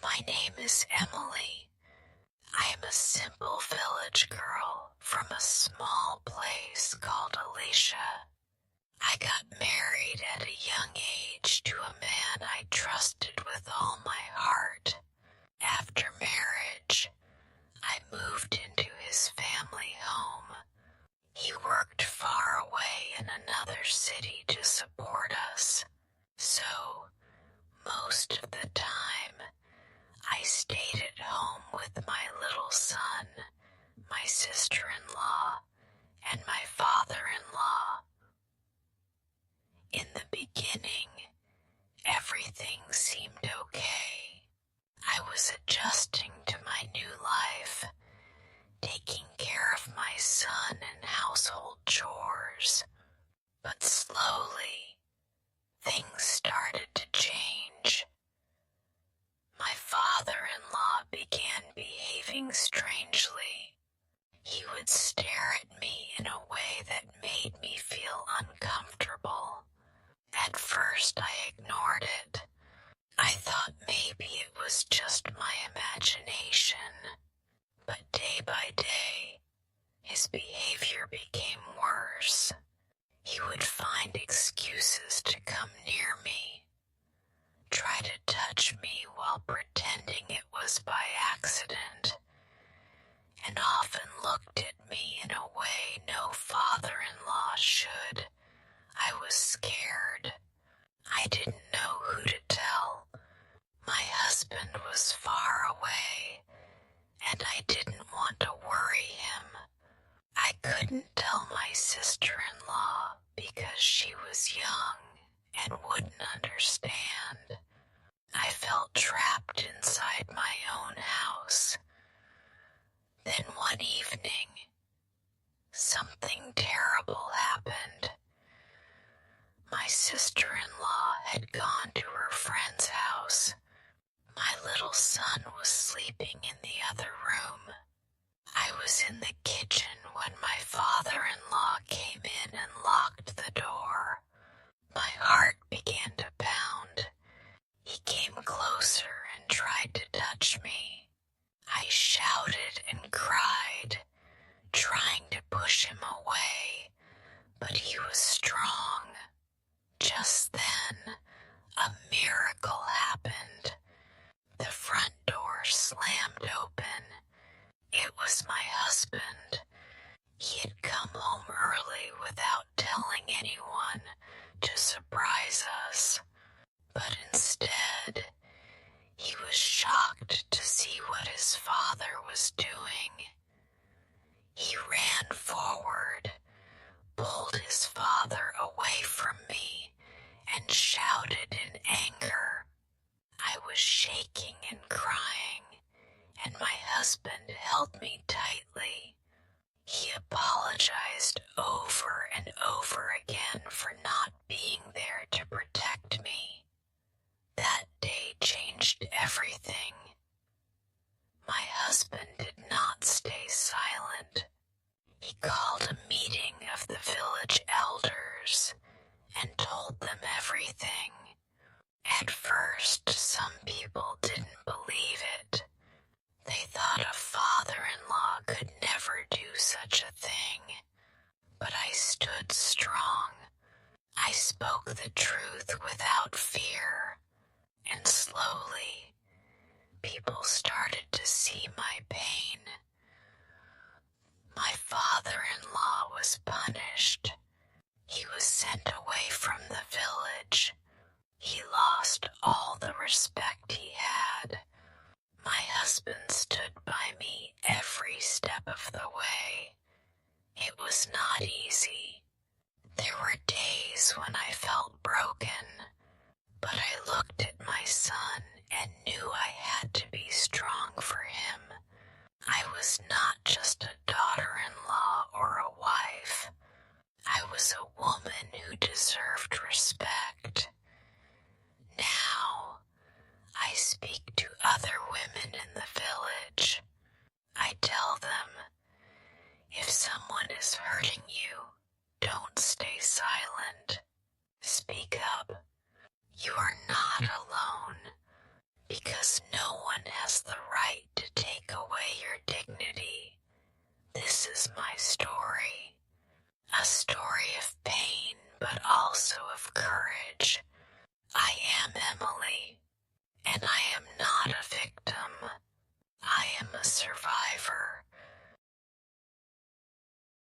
My name is Emily. I am a simple village girl from a small place called Alicia. I got married at a young age to a man I trusted with all my heart. After marriage, I moved into his family home. He worked far away in another city to support us, so most of the time I stayed at home with my little son, my sister-in-law, and my father-in-law. In the beginning, everything seemed okay. I was adjusting to my new life, taking care of my son and household chores. But slowly, things started to change. My father-in-law began behaving strangely. He would stare at me in a way that made me feel uncomfortable. At first, I ignored it. I thought maybe it was just my imagination. But day by day, his behavior became worse. He would find excuses to come near me, try to touch me while pretending it was by accident, and often looked at me in a way no father-in-law should. I was scared. I didn't know who to tell. My husband was far away, and I didn't want to worry him. I couldn't tell my sister-in-law because she was young and wouldn't understand. I felt trapped inside my own house. Then one evening, something terrible happened. My sister-in-law had gone to her friend's house. My little son was sleeping in the other room. I was in the kitchen when my father-in-law came in and locked the door. My heart began to pound. He came closer and tried to touch me. I shouted and cried, trying to push him away, but he was strong. Just then, a miracle happened. The front door slammed open. It was my husband. He had come home early without telling anyone to surprise us. But instead, he was shocked to see what his father was doing. He ran forward, pulled his father away from me, and shouted in anger. I was shaking and crying, and my husband held me tightly. He apologized over and over again for not being there to protect me. That day changed everything. My husband did not stay silent. He called a meeting of the village elders and told them everything. At first, some people didn't believe it. They thought a father-in-law could never do such a thing. But I stood strong. I spoke the truth without fear. And slowly, people started to see my pain. My father-in-law was punished. He was sent away from the village. He lost all the respect he had. My husband stood by me every step of the way. It was not easy. There were days when I felt broken, but I looked at my son and knew I had to be strong for him. I was not just a daughter-in-law or a wife. I was a woman who deserved respect. Now, I speak to other women in the village. I tell them, if someone is hurting you, don't stay silent. Speak up. You are not alone, because no one but also of courage. I am Emily, and I